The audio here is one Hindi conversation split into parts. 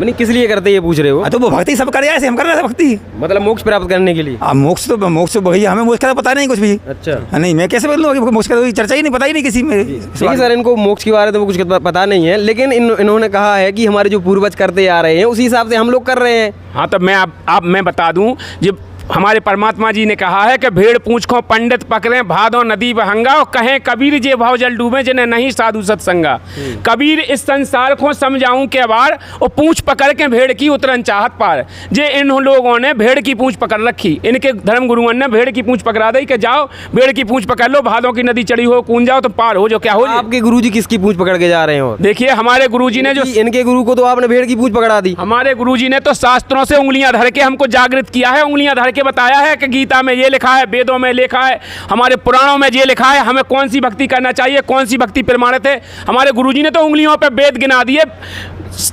नहीं किस लिए करते ये पूछ रहे हो? तो वो भक्ति सब कर ऐसे हम कर रहे हैं भक्ति, मतलब मोक्ष प्राप्त करने के लिए। मोक्ष भैया हमें मोक्ष का पता नहीं कुछ भी। अच्छा नहीं मैं कैसे बोलूँ, मोक्ष का चर्चा ही नहीं, पता ही नहीं किसी में। देखिए सर, इनको मोक्ष के बारे में तो कुछ पता नहीं है, लेकिन इन्होंने कहा है कि हमारे जो पूर्वज करते आ रहे हैं उसी हिसाब से हम लोग कर रहे हैं। हाँ तो मैं बता दूं, जब हमारे परमात्मा जी ने कहा है कि भेड़ पूंछ को पंडित पकड़े भादो नदी बहंगा, और कहें कबीर जे भाव जल डूबे जिन्हें नहीं साधु सत्संगा। कबीर इस संसार को समझाऊं के बार, और पूंछ पकड़ के भेड़ की उतरन चाहत पार। जे इन लोगों ने भेड़ की पूंछ पकड़ रखी, इनके धर्म गुरुओं ने भेड़ की पूंछ पकड़ा दी कि जाओ भेड़ की पूंछ पकड़ लो, भादों की नदी चढ़ी हो कूद जाओ तो पार हो जो क्या हो। आपके गुरुजी किसकी पूंछ पकड़ के जा रहे हो? देखिए हमारे गुरुजी ने जो, इनके गुरु को तो आपने भेड़ की पूंछ पकड़ा दी। हमारे गुरुजी ने तो शास्त्रों से उंगलियां धर के हमको जागृत किया है, उंगलियां धर के बताया है कि गीता में ये लिखा है, वेदों में लिखा है, हमारे पुराणों में ये लिखा है, हमें कौन सी भक्ति करना चाहिए, कौन सी भक्ति प्रमाणित है। हमारे गुरुजी ने तो उंगलियों पे वेद गिना दिए,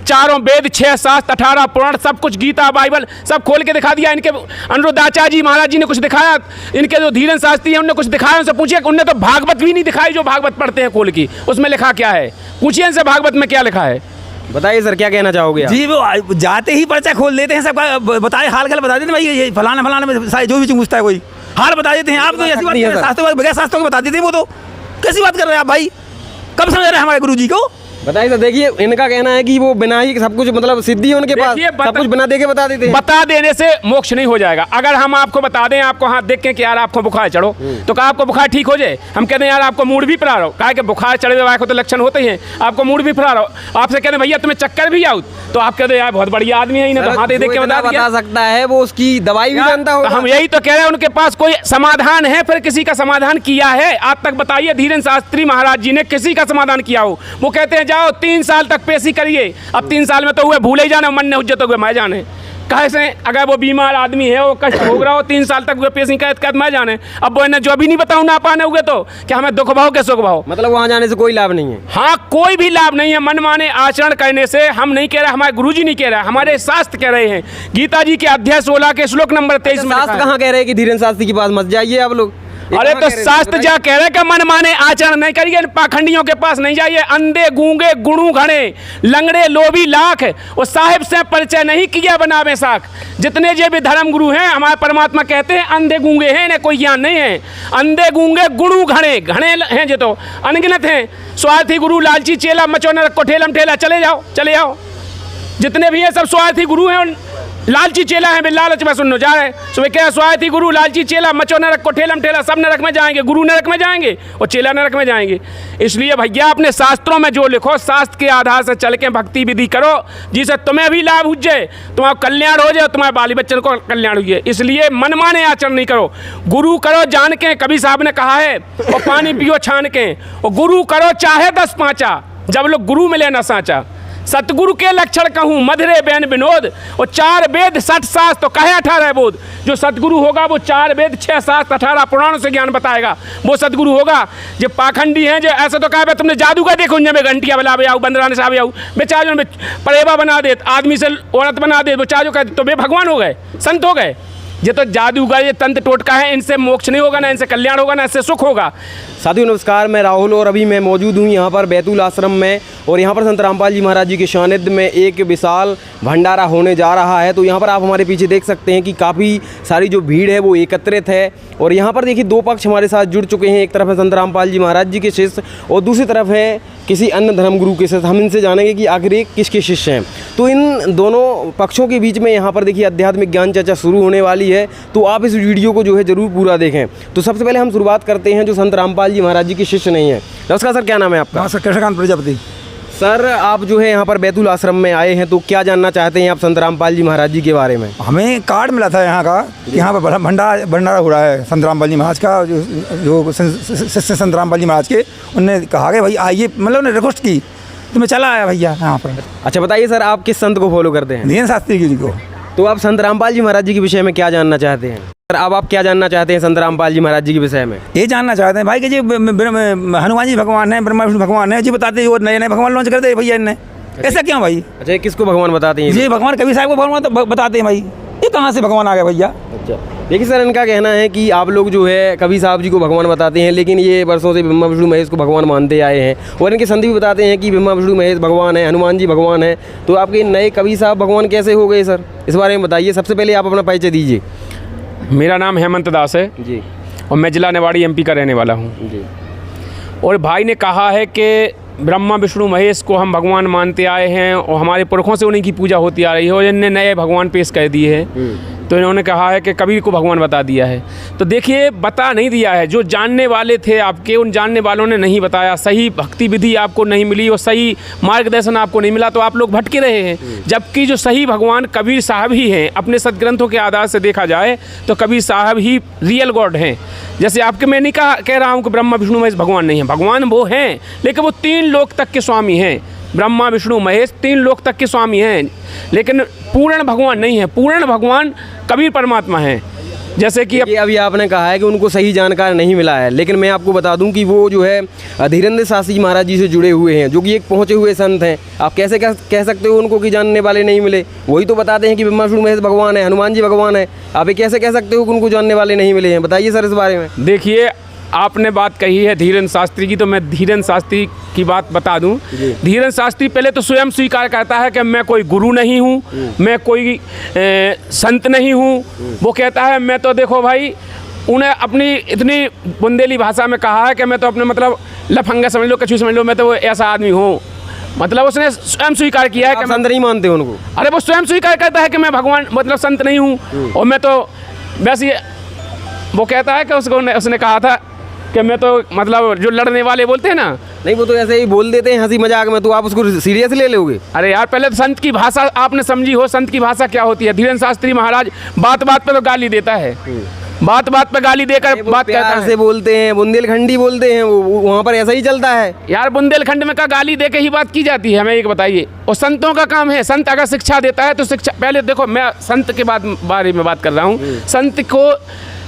चारों वेद, 6 शास्त्र, 18 पुराण, सब कुछ, गीता बाइबल सब खोल के दिखा दिया। इनके अनिरुद्धाचार्य जी महाराज जी ने कुछ दिखाया, इनके जो धीरेन्द्र शास्त्री हैं उन्होंने कुछ दिखाया, उनसे पूछिए। उन्होंने तो भागवत भी नहीं दिखाई, जो भागवत पढ़ते हैं खोल की, उसमें लिखा क्या है, पूछिए इनसे भागवत में क्या लिखा है। बताइए सर क्या कहना चाहोगे आप? जी वो जाते ही पर्चा खोल देते हैं सबका, बताए हाल गल बता देते हैं भाई, ये फलाना फलाना में जो भी पूछता है कोई हाल बता देते हैं। आप तो ऐसी बात नहीं है, शास्त्रों बगैर शास्त्रों को बता देते हैं। वो तो कैसी बात कर रहे हैं आप भाई, कब समझ रहे हैं हमारे गुरुजी को? बताइए सर। देखिए इनका कहना है कि वो बिना ही सब कुछ, मतलब सिद्धि है उनके पास, सब कुछ बिना देखे बता देते हैं। बता देने से मोक्ष नहीं हो जाएगा। अगर हम आपको बता दें, आपको हाथ देख के कि यार आपको बुखार चढ़ो, तो कहा आपको बुखार ठीक हो जाए। हम कहते हैं यार आपको मूड भी फिरा रहा हो, कहा कि बुखार चढ़े हुए को तो लक्षण होते हैं, आपको मूड भी फिरा रहा हो। आपसे कहते हैं भैया तुम्हें चक्कर भी आउट, तो आप कहते हैं यार बहुत बढ़िया आदमी है, इन्हें तो हाथ देख के बता सकता है, वो उसकी दवाई भी जानता होगा। हम यही तो कह रहे हैं, उनके पास कोई समाधान है, फिर किसी का समाधान किया है आज तक? बताइए धीरेन्द्र शास्त्री महाराज जी ने किसी का समाधान किया हो? वो कहते हैं जाओ 3 साल तक पेशी करिए। अब 3 साल में तो हुए भूले ही जाने, मन ने हुज्जत हो गए मैं जाने। कैसे अगर वो बीमार आदमी है, वो कष्ट भोग रहा हो, 3 साल तक हुए पेशी कैद मैं जाने। अब वो इन्हें जो भी नहीं बताऊँ ना पाने हुए, तो क्या हमें दुख भाव के सुख भाव? मतलब वहाँ जाने से कोई लाभ नहीं है? हाँ कोई भी लाभ नहीं है। मनमाने आचरण करने से हम नहीं कह रहे, हमारे गुरुजी नहीं कह रहे, हमारे शास्त्र कह रहे हैं। गीता जी के अध्याय 16 के श्लोक नंबर 23 में शास्त्र कहाँ कह रहे हैं कि धीरेन्द्र शास्त्री के पास मत जाइए आप लोग? अरे तो शास्त्र जा कह रहे कि मन माने आचरण नहीं करिए, पाखंडियों के पास नहीं जाइए। अंधे गूंगे गुणु घड़े, लंगड़े लोभी लाख, और साहिब से परिचय नहीं किया बनावे साख। जितने जे भी धर्म गुरु हैं, हमारे परमात्मा कहते हैं अंधे गूंगे हैं, इन्हें कोई ज्ञान नहीं है। अंधे गूंगे गुणु घड़े हैं जो तो अनगिनत हैं। स्वार्थी गुरु लालची चेला, मचो न रखो ठेलम ठेला, चले जाओ। जितने भी हैं सब स्वार्थी गुरु हैं, लालची चेला है, बिल लालच में सुनने जा रहे हैं। सो क्या स्वार्थी गुरु लालची चेला, मचो नरक को ठेलम ठेला, सब नरक में जाएंगे। गुरु नरक में जाएंगे और चेला नरक में जाएंगे। इसलिए भैया अपने शास्त्रों में जो लिखो, शास्त्र के आधार से चल के भक्ति विधि करो, जिससे तुम्हें भी लाभ हो जाए, तुम्हारा कल्याण हो जाए, तुम्हारे बाली बच्चन को कल्याण हो जाए। इसलिए मनमाने आचरण नहीं करो, गुरु करो जान के। कबीर साहब ने कहा है, और पानी पियो छान के, और गुरु करो चाहे 10 पाँचा, जब लोग गुरु मिले न साँचा। सतगुरु के लक्षण कहूँ मधुरे बैन विनोद, और 4 वेद 60 शास्त्र तो कहे 18 बोध। जो सतगुरु होगा वो 4 वेद 6 शास्त्र 18 पुराणों से ज्ञान बताएगा, वो सतगुरु होगा। जो पाखंडी हैं, जो ऐसे तो कहा तुमने जादूगर देखो, में घंटिया बना आओ, बंदराने से आओ, बेचारे में परेबा बना दे, आदमी से औरत बना दे, बेचारे जो कहते तो वे भगवान हो गए, संत हो गए। ये तो जादूगर, ये तंत्र टोटका है, इनसे मोक्ष नहीं होगा, ना इनसे कल्याण होगा, ना इससे सुख होगा। साथियों नमस्कार, मैं राहुल, और अभी मैं मौजूद हूँ यहाँ पर बैतूल आश्रम में, और यहाँ पर संत रामपाल जी महाराज जी के सानिध्य में एक विशाल भंडारा होने जा रहा है। तो यहाँ पर आप हमारे पीछे देख सकते हैं कि काफ़ी सारी जो भीड़ है वो एकत्रित है। और यहाँ पर देखिए 2 पक्ष हमारे साथ जुड़ चुके हैं। एक तरफ है संत रामपाल जी महाराज जी के शिष्य, और दूसरी तरफ है किसी अन्य धर्म गुरु के शिष्य। हम इनसे जानेंगे कि आखिर ये किसके शिष्य हैं। तो इन दोनों पक्षों के बीच में यहाँ पर देखिए आध्यात्मिक ज्ञान चर्चा शुरू होने वाली है। तो आप इस वीडियो को जो है ज़रूर पूरा देखें। तो सबसे पहले हम शुरुआत करते हैं जो संत रामपाल जी महाराज जी के शिष्य नहीं है। नमस्कार सर, क्या नाम है आपका? सर कृष्णकांत प्रजापति। सर आप जो है यहाँ पर बैतूल आश्रम में आए हैं, तो क्या जानना चाहते हैं आप संत रामपाल जी महाराज जी के बारे में? हमें कार्ड मिला था यहाँ का कि यहाँ पर भंडारा हो रहा है संत रामपाल जी महाराज का, जो शिष्य संत रामपाल जी महाराज के, उनने कहा कि भाई आइए, मतलब उन्होंने रिक्वेस्ट की, तो मैं चला आया भैया यहाँ पर। अच्छा बताइए सर, आप किस संत को फॉलो करते हैं? धीरेन्द्र शास्त्री जी को। तो आप संत रामपाल जी महाराज जी के विषय में क्या जानना चाहते हैं? सर अब आप क्या जानना चाहते हैं संत रामपाल जी महाराज जी के विषय में? ये जानना चाहते हैं भाई कि जी हनुमान जी भगवान है, ब्रह्मा विष्णु भगवान है जी, बताते और नए नए भगवान लॉन्च करते हैं भैया इनने। ऐसा क्यों भाई? अच्छा किसको भगवान बताते हैं? जी भगवान कबीर साहब को भगवान तो बताते हैं भाई। ये कहाँ से भगवान आ गया भैया? अच्छा देखिए सर, इनका कहना है कि आप लोग जो है कबीर साहब जी को भगवान बताते हैं, लेकिन ये वर्षों से ब्रह्मा विष्णु महेश को भगवान मानते आए हैं, और इनके संत भी बताते हैं कि ब्रह्मा विष्णु महेश भगवान है, हनुमान जी भगवान है। तो आपके नए कबीर साहब भगवान कैसे हो गए सर, इस बारे में बताइए। सबसे पहले आप अपना परिचय दीजिए। मेरा नाम हेमंत दास है जी। और मैं जिला निवाड़ी MP का रहने वाला हूँ। जी। और भाई ने कहा है कि ब्रह्मा विष्णु महेश को हम भगवान मानते आए हैं और हमारे पुरखों से उन्हीं की पूजा होती आ रही है, और इनने नए भगवान पेश कर दिए हैं। तो इन्होंने कहा है कि कबीर को भगवान बता दिया है। तो देखिए, बता नहीं दिया है, जो जानने वाले थे आपके, उन जानने वालों ने नहीं बताया, सही भक्ति विधि आपको नहीं मिली और सही मार्गदर्शन आपको नहीं मिला, तो आप लोग भटके रहे हैं। जबकि जो सही भगवान कबीर साहब ही हैं, अपने सदग्रंथों के आधार से देखा जाए तो कबीर साहब ही रियल गॉड हैं। जैसे आपके मैं नहीं कह रहा हूँ कि ब्रह्मा विष्णु महेश भगवान नहीं है, भगवान वो हैं, लेकिन वो 3 लोक तक के स्वामी हैं। ब्रह्मा विष्णु महेश 3 लोक तक के स्वामी हैं, लेकिन पूर्ण भगवान नहीं है। पूर्ण भगवान कबीर परमात्मा हैं। जैसे कि अभी आपने कहा है कि उनको सही जानकारी नहीं मिला है, लेकिन मैं आपको बता दूं कि वो जो है धीरेन्द्र शास्त्री महाराज जी से जुड़े हुए हैं, जो कि एक पहुँचे हुए संत हैं। आप कैसे कह सकते हो उनको कि जानने वाले नहीं मिले? वही तो बताते हैं कि ब्रह्मा विष्णु महेश भगवान है, हनुमान जी भगवान है। आप ये कैसे कह सकते हो कि उनको जानने वाले नहीं मिले हैं? बताइए सर इस बारे में। देखिए, आपने बात कही है धीरेन्द्र शास्त्री की, तो मैं धीरेन्द्र शास्त्री की बात बता दूं। धीरेन्द्र शास्त्री पहले तो स्वयं स्वीकार करता है कि मैं कोई गुरु नहीं हूं, मैं कोई संत नहीं हूं। वो कहता है मैं तो, देखो भाई, उन्हें अपनी इतनी बुंदेली भाषा में कहा है कि मैं तो अपने मतलब लफंगा समझ लो, कछू समझ लो, मैं तो वो ऐसा आदमी हूँ। मतलब उसने स्वयं स्वीकार किया है कि संत नहीं मानते उनको। अरे वो स्वयं स्वीकार करता है कि मैं भगवान मतलब संत नहीं हूँ, और मैं तो वैसे वो कहता है कि उसने कहा था कि मैं तो मतलब जो लड़ने वाले बोलते हैं ना, नहीं वो तो ऐसे ही बोल देते हैं हंसी मजाक में, तो आप उसको सीरियस ले लोगे? अरे यार, पहले तो संत की भाषा आपने समझी हो, संत की भाषा क्या होती है। धीरेन्द्र शास्त्री महाराज बात बात पे तो गाली देता है, बात बात पे गाली देकर बात कहता है। से बोलते हैं, बुंदेलखंडी बोलते हैं, वो वहाँ पर ऐसा ही चलता है यार। बुंदेलखंड में का गाली दे के ही बात की जाती है, हमें एक बताइए। और संतों का काम है, संत अगर शिक्षा देता है तो शिक्षा, पहले देखो मैं संत के बारे में बात कर रहा हूँ। संत को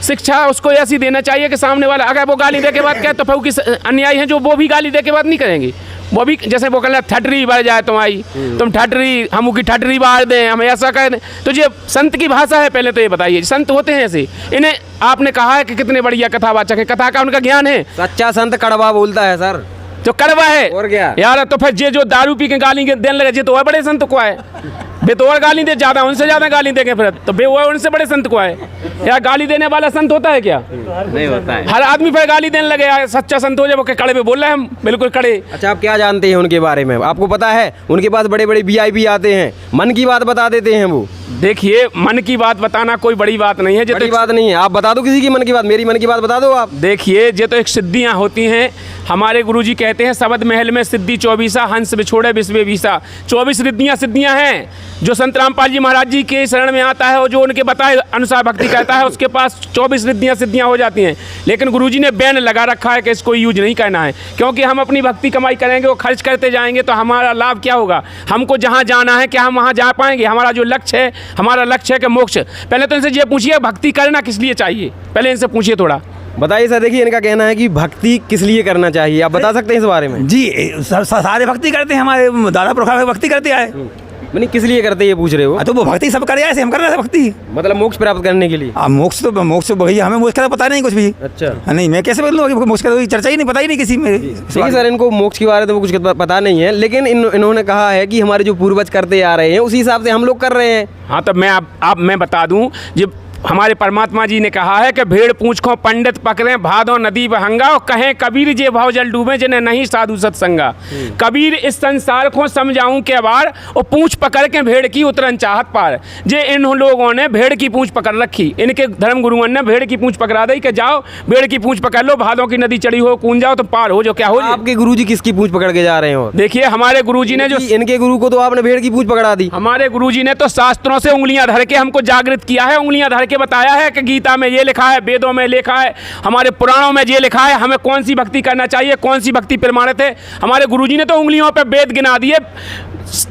शिक्षा उसको ऐसी देना चाहिए कि सामने वाला अगर वो गाली दे के बात करे तो फिर किस अन्यायी हैं जो वो भी गाली दे के बात नहीं करेंगे। वो भी जैसे वो कहना ठटरी बढ़ जाए तुम्हारी, तुम ठटरी, हम की ठटरी बाढ़ दें, हम ऐसा कर दें। तो ये संत की भाषा है। पहले तो ये बताइए, संत होते हैं ऐसे? इन्हें आपने कहा है कि कितने बढ़िया कथावाचक है, कथा का उनका ज्ञान है। सच्चा संत कड़वा बोलता है सर, जो कड़वा है और क्या यार। तो फिर जो दारू पी के गाली देने लगे, जे तो और बड़े संत को आए। बे तो और गाली दे ज़्यादा, उनसे ज़्यादा गाली देंगे फिर तो बे वो उनसे बड़े संत को आए। यार गाली देने वाला संत होता है क्या? नहीं होता है। हर आदमी फिर गाली देने लगे। यार सच्चा संत हो जाए वो कड़े पे बोल रहे हैं, हम बिल्कुल कड़े। अच्छा, आप क्या जानते हैं उनके बारे में? आपको पता है उनके पास बड़े बड़े VIP आते हैं, मन की बात बता देते हैं वो। देखिए, मन की बात बताना कोई बड़ी बात नहीं है। बड़ी बात नहीं है, आप बता दो किसी की मन की बात, मेरी मन की बात बता दो आप। देखिए, ये तो एक सिद्धियाँ होती हैं। हमारे गुरुजी कहते हैं शबद महल में सिद्धि 24, हंस बिछोड़े विश्व बीसा। 24 सिद्धियाँ हैं। जो संत रामपाल जी महाराज जी के शरण में आता है और जो उनके बताए अनुसार भक्ति करता है, उसके पास 24 सिद्धियाँ हो जाती हैं। लेकिन गुरुजी ने बैन लगा रखा है कि इसको यूज नहीं करना है, क्योंकि हम अपनी भक्ति कमाई करेंगे, वो खर्च करते जाएंगे तो हमारा लाभ क्या होगा? हमको जहाँ जाना है क्या हम वहाँ जा पाएंगे? हमारा जो लक्ष्य है, हमारा लक्ष्य है कि मोक्ष। पहले तो इनसे ये पूछिए भक्ति करना किस लिए चाहिए, पहले इनसे पूछिए थोड़ा। बताइए सर। देखिए, इनका कहना है कि भक्ति किस लिए करना चाहिए, आप बता सकते हैं इस बारे में? जी, सारे भक्ति करते हैं, हमारे दादा पुरखा भक्ति करते आए। मैंने किस लिए करते ये पूछ रहे हो? तो वो भक्ति सब करे ऐसे हम कर रहे हैं भक्ति, मतलब मोक्ष प्राप्त करने के लिए। मोक्ष भैया हमें मोक्ष का पता नहीं कुछ भी। अच्छा। नहीं, मैं कैसे बोलूँ, मोक्ष का चर्चा ही नहीं, पता ही नहीं किसी में। ठीक है सर, इनको मोक्ष के बारे में तो कुछ पता नहीं है, लेकिन इन्होंने कहा है कि हमारे जो पूर्वज करते आ रहे हैं उसी हिसाब से हम लोग कर रहे हैं। हाँ, तो मैं बता दूं, जब हमारे परमात्मा जी ने कहा है कि भेड़ पूछ को पंडित पकड़े, भादो नदी बहंगा, और कहें कबीर जे भाव जल डूबे जिन्हें नहीं साधु सत्संगा। कबीर इस संसार को समझाऊं के बार, और पूछ पकड़ के भेड़ की उतरन चाहत पार। जे इन लोगों ने भेड़ की पूछ पकड़ रखी, इनके धर्म गुरुओं ने भेड़ की पूछ पकड़ा दी कि जाओ भेड़ की पूछ पकड़ लो, भादों की नदी चढ़ी हो, कूद जाओ तो पार हो जो क्या हो। आपके गुरुजी किसकी पूछ पकड़ के जा रहे हो? देखिए, हमारे गुरुजी ने जो, इनके गुरु को तो आपने भेड़ की पूछ पकड़ा दी। हमारे गुरुजी ने तो शास्त्रों से उंगलियां धर के हमको जागृत किया है, उंगलियां धर के बताया है कि गीता में ये लिखा है, वेदों में लिखा है, हमारे पुराणों में ये लिखा है, हमें कौन सी भक्ति करना चाहिए, कौन सी भक्ति प्रमाणित है। हमारे गुरुजी ने तो उंगलियों पे वेद गिना दिए,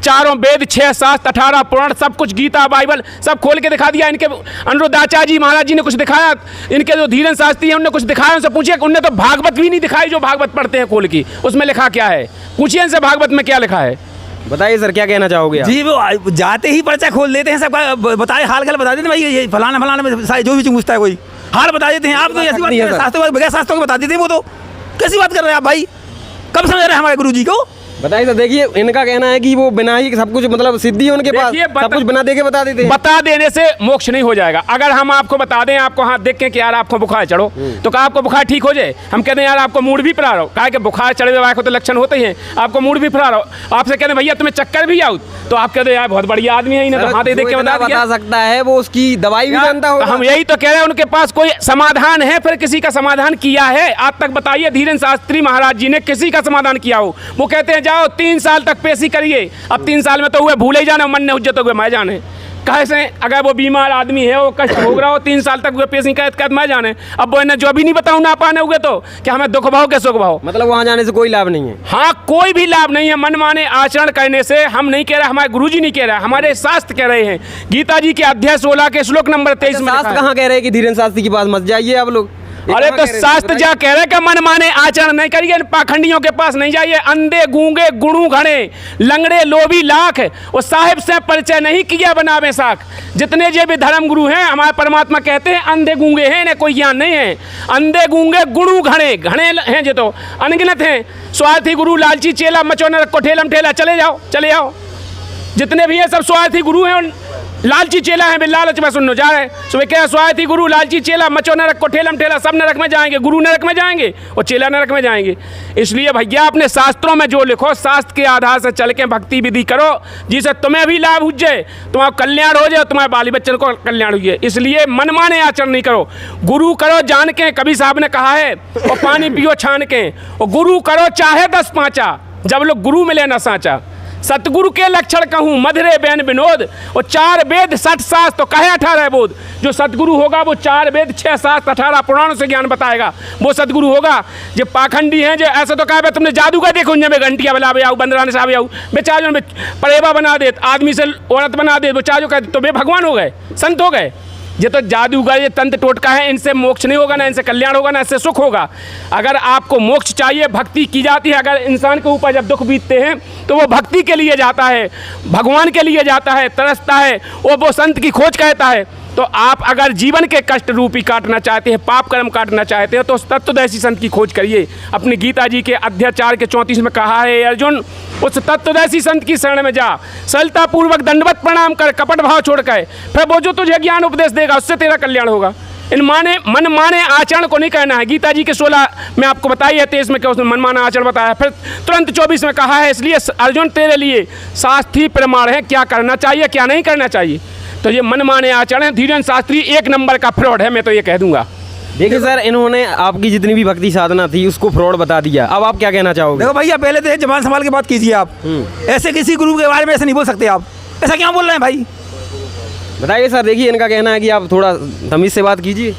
चारों वेद, 6 शास्त्र, 18 पुराण, सब कुछ, गीता बाइबल सब खोल के दिखा दिया। इनके अनिरुद्धाचार्य जी महाराज जी ने कुछ दिखाया, इनके जो धीरेन्द्र शास्त्री हैं उन्होंने कुछ दिखाया। उनसे पूछिए, उनने तो भागवत भी नहीं दिखाई जो भागवत पढ़ते हैं खोल की, उसमें लिखा क्या है? पूछिए इनसे भागवत में क्या लिखा है। बताइए सर, क्या कहना चाहोगे आप? जी वो जाते ही पर्चा खोल देते हैं सबका, बताए हाल गल बता देते हैं भाई, ये फलाना फलाना में सारे जो भी पूछता है कोई हाल बता देते हैं। आप तो ऐसी बात है सर। शास्त्रों बगैर शास्त्रों के बता देते हैं, वो तो कैसी बात कर रहे हैं आप भाई? कब समझ रहे हैं हमारे गुरु जी को? बताइए सर, देखिए इनका कहना है कि वो बिना ही सब कुछ, मतलब सिद्धि है उनके पास, देखिए, सब कुछ बिना देखे बता देते हैं। बता देने से मोक्ष नहीं हो जाएगा। अगर हम आपको बता दें, आपको हाथ देख के कि यार आपको बुखार चढ़ो, तो क्या आपको बुखार ठीक हो जाए? हम कहते हैं यार आपको मूड भी पिला रहा हो, कहा कि बुखार चढ़े हुए को तो लक्षण होते ही हैं, आपको मूड भी पिला रहा हो, आपसे कहते हैं भैया तुम्हें चक्कर भी आओ, तो आप कहते हैं यार बहुत बढ़िया आदमी है, इन्हें तो हाथ देख के बता सकता है, वो उसकी दवाई भी जानता होगा। हम यही तो कह रहे हैं, उनके पास कोई समाधान है, फिर किसी का समाधान किया है आज तक? बताइए धीरेन्द्र शास्त्री महाराज जी ने किसी का समाधान किया हो? वो कहते हैं जाओ 3 साल तक पेशी करिए, अब 3 साल में तो हुए भूले ही जाने, मन ने उज्जत हो गए मैं जाने कैसे। अगर वो बीमार आदमी है, वो कष्ट भोग रहा हो, 3 साल तक हुए पेशी कैद मैं जाने, अब वो इन्हें जो भी नहीं बताऊँ ना पाने हुए तो क्या हमें दुख भाव के सुख भाव? मतलब वहाँ जाने से कोई लाभ नहीं है? हाँ, कोई भी लाभ नहीं है। मनमाने आचरण करने से हम नहीं कह रहे, हमारे गुरुजी नहीं कह रहे, हमारे शास्त्र कह रहे हैं। गीता जी के अध्याय 16 के श्लोक नंबर 23 में शास्त्र कहाँ कह रहे हैं कि धीरेन्द्र शास्त्री के पास मत जाइए आप लोग? अरे तो शास्त्र क्या कह रहे हैं कि मनमाने आचरण नहीं करिए, पाखंडियों के पास नहीं जाइए, अंधे गूंगे गुणू घड़े लंगड़े लोभी लाख, वो साहिब से परिचय नहीं किया बनावे साख। जितने जो भी धर्म गुरु हैं हमारे परमात्मा कहते हैं अंधे गूंगे हैं, इन्हें कोई ज्ञान नहीं है। अंधे गूंगे गुणू घड़े घड़े हैं जो तो अनगिनत हैं। स्वार्थी गुरु लालची चेला मचोना रखो ठेलम ठेला, चले जाओ। जितने भी हैं सब स्वार्थी गुरु हैं, लालची चेला है, लालच में सुनो जा रहे सुबह क्या स्वार्थी गुरु लालची चेला मचो नरक को ठेलम ठेला, सब नरक में जाएंगे, गुरु नरक में जाएंगे और चेला नरक में जाएंगे। इसलिए भैया अपने शास्त्रों में जो लिखो, शास्त्र के आधार से चल के भक्ति विधि करो, जिससे तुम्हें भी लाभ हो जाए, तुम्हारा कल्याण हो जाए, तुम्हारे बाली बच्चन को कल्याण हो जाए। इसलिए मनमाने आचरण नहीं करो, गुरु करो जान के, कबीर साहब ने कहा है, और पानी पियो छान के, और गुरु करो चाहे 10 पाँचा, जब लोग गुरु मिले न साँचा। सतगुरु के लक्षण कहूँ मधुरे बैन विनोद, और 4 वेद 60 शास्त्र तो कहे 18 बोध। जो सतगुरु होगा वो 4 वेद 6 शास्त्र 18 पुराणों से ज्ञान बताएगा, वो सतगुरु होगा। जो पाखंडी हैं, जो ऐसे तो कहे तुमने जादू का देखो, उनमें घंटिया बला आओ, बंदराने साहब आओ, बेचारे में परेबा बना दे, आदमी से औरत बना दे, बेचारे कहते तो वे भगवान हो गए, संत हो गए। ये तो जादूगर, ये तंत्र टोटका है, इनसे मोक्ष नहीं होगा, ना इनसे कल्याण होगा, ना इससे सुख होगा। अगर आपको मोक्ष चाहिए, भक्ति की जाती है। अगर इंसान के ऊपर जब दुख बीतते हैं तो वो भक्ति के लिए जाता है, भगवान के लिए जाता है, तरसता है, और वो संत की खोज कहता है। तो आप अगर जीवन के कष्ट रूपी काटना चाहते हैं, पाप कर्म काटना चाहते हैं, तो तत्वदर्शी संत की खोज करिए। अपनी गीता जी के अध्याय 4 के 34 में कहा है, अर्जुन उस तत्वदर्शी संत की शरण में जा, सरलता पूर्वक दंडवत प्रणाम कर, कपट भाव छोड़ कर, फिर वो जो तुझे ज्ञान उपदेश देगा उससे तेरा कल्याण होगा। इन मनमाने आचरण को नहीं कहना है। गीता जी के 16 में आपको बताई है, 23 में क्या उसने मनमाना आचरण बताया, फिर तुरंत 24 में कहा है, इसलिए अर्जुन तेरे लिए शास्त्री प्रमाण है, क्या करना चाहिए क्या नहीं करना चाहिए। तो ये मनमाने आचरण है। धीरेन्द्र शास्त्री 1 नंबर का फ्रॉड है, मैं तो ये कह दूंगा। देखिए सर, इन्होंने आपकी जितनी भी भक्ति साधना थी उसको फ्रॉड बता दिया, अब आप क्या कहना चाहोगे? देखो भैया, पहले तो जबान संभाल के बात कीजिए आप। ऐसे किसी गुरु के बारे में ऐसे नहीं बोल सकते आप, ऐसा क्या बोल रहे हैं भाई? बताइए सर। देखिए इनका कहना है कि आप थोड़ा तमीज़ से बात कीजिए।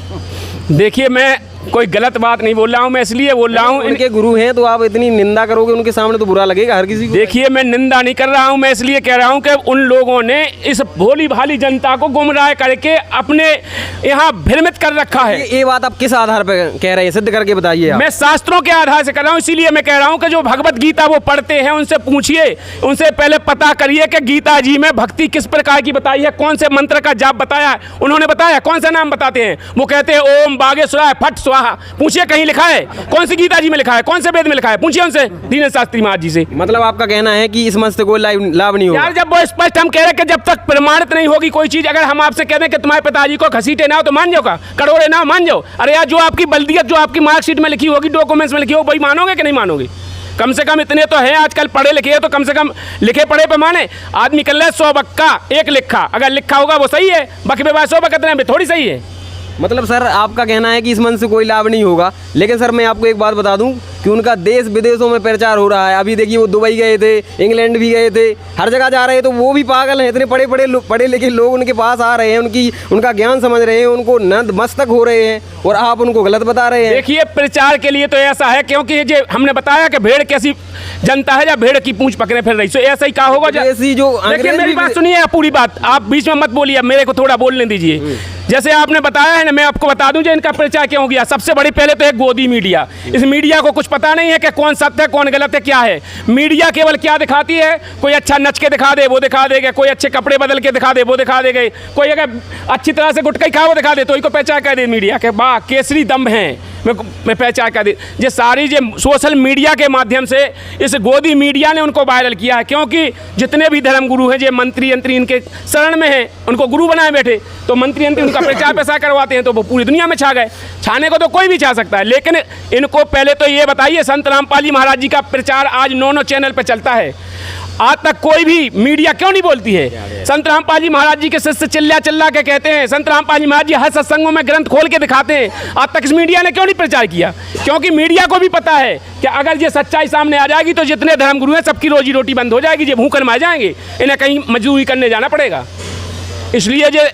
देखिए मैं कोई गलत बात नहीं बोल रहा हूँ, मैं इसलिए बोल रहा हूँ, इनके गुरु हैं तो आप इतनी निंदा करोगे उनके सामने तो बुरा लगेगा हर किसी को। देखिए मैं निंदा नहीं कर रहा हूँ, मैं इसलिए कह रहा हूँ कि उन लोगों ने इस भोली भाली जनता को गुमराह करके अपने यहाँ भ्रमित कर रखा है। ये बात आप किस आधार पर कह रहे हैं, सिद्ध करके बताइए आप। मैं शास्त्रों के आधार से कर रहा हूँ, इसीलिए मैं कह रहा हूँ कि जो भगवत गीता वो पढ़ते हैं उनसे पूछिए, उनसे पहले पता करिए कि गीता जी में भक्ति किस प्रकार की बताई है, कौन से मंत्र का जाप बताया है, उन्होंने बताया, कौन सा नाम बताते हैं। वो कहते हैं ओम बागेश्वराय फट स्वाहा, पूछिए कहीं लिखा है? कौन सी गीता जी में लिखा है, कौन से वेद में लिखा है? पूछिए उनसे, धीरेन्द्र शास्त्री महाराज जी से। मतलब आपका कहना है कि इस मंच से कोई लाभ नहीं होगा? यार जब वो स्पष्ट हम कह रहे हैं कि जब तक प्रमाणित नहीं होगी कोई चीज, अगर हम आपसे कह दें कि तुम्हारे पिताजी को घसीटे ना हो तो मान जाओ, का कड़ोरे ना मान जाओ। अरे यार जो आपकी बल्दियत, जो आपकी मार्कशीट में लिखी होगी, डॉक्यूमेंट्स में लिखी हो, वही मानोगे कि नहीं मानोगे? कम से कम इतने तो है आजकल पढ़े लिखे हैं, तो कम से कम लिखे पढ़े पे माने। आदमी कर ले 100 बक्का 1 लिखा, अगर लिखा होगा वो सही है, बाकी 100 बक्का भी थोड़ी सही है। मतलब सर आपका कहना है कि इस मन से कोई लाभ नहीं होगा। लेकिन सर मैं आपको एक बात बता दूं कि उनका देश विदेशों में प्रचार हो रहा है। अभी देखिए वो दुबई गए थे, इंग्लैंड भी गए थे, हर जगह जा रहे हैं, तो वो भी पागल हैं। इतने पढ़े लिखे लोग उनके पास आ रहे हैं, उनका ज्ञान समझ रहे हैं, उनको नंद मस्तक हो रहे हैं, और आप उनको गलत बता रहे हैं। देखिए प्रचार के लिए तो ऐसा है, क्योंकि जो हमने बताया कि भेड़ कैसी जनता है, या भेड़ की पूंछ पकड़े फिर रही, तो ऐसा ही क्या होगा। ऐसी जो देखिए मेरी बात सुनिए, पूरी बात आप बीच में मत बोलिए, मेरे को थोड़ा बोलने दीजिए। जैसे आपने बताया है ना, मैं आपको बता दूं जो इनका प्रचार क्यों गया। सबसे बड़ी पहले तो एक गोदी मीडिया, इस मीडिया को कुछ पता नहीं है कि कौन सत्य है कौन गलत है क्या है। मीडिया केवल क्या दिखाती है, कोई अच्छा नच के दिखा दे वो दिखा देगा, कोई अच्छे कपड़े बदल के दिखा दे वो दिखा देगा, कोई अगर अच्छी तरह से गुटखा खा वो दिखा दे तो इनको पहचान कर दे मीडिया के वाह केसरी दम है, मैं पहचान कर दी। ये सारी जो सोशल मीडिया के माध्यम से इस गोदी मीडिया ने उनको वायरल किया है, क्योंकि जितने भी धर्मगुरु हैं जो मंत्री यंत्री इनके शरण में हैं उनको गुरु बनाए बैठे, तो मंत्री यंत्री उनका प्रचार पैसा करवाते हैं तो वो पूरी दुनिया में छा गए। छाने को तो कोई भी छा सकता है, लेकिन इनको पहले तो ये बताइए संत रामपाल जी महाराज जी का प्रचार आज 9 चैनल पर चलता है, आज तक कोई भी मीडिया क्यों नहीं बोलती है? संत रामपाल जी महाराज जी के शिष्य चिल्ला चिल्ला के कहते हैं, संत रामपाल जी महाराज जी हर सत्संगों में ग्रंथ खोल के दिखाते हैं, आज तक इस मीडिया ने क्यों नहीं प्रचार किया? क्योंकि मीडिया को भी पता है कि अगर ये सच्चाई सामने आ जाएगी तो जितने धर्मगुरु हैं सबकी रोजी रोटी बंद हो जाएगी, ये भूखन मार जाएंगे, इन्हें कहीं मजदूरी करने जाना पड़ेगा। इसलिए ये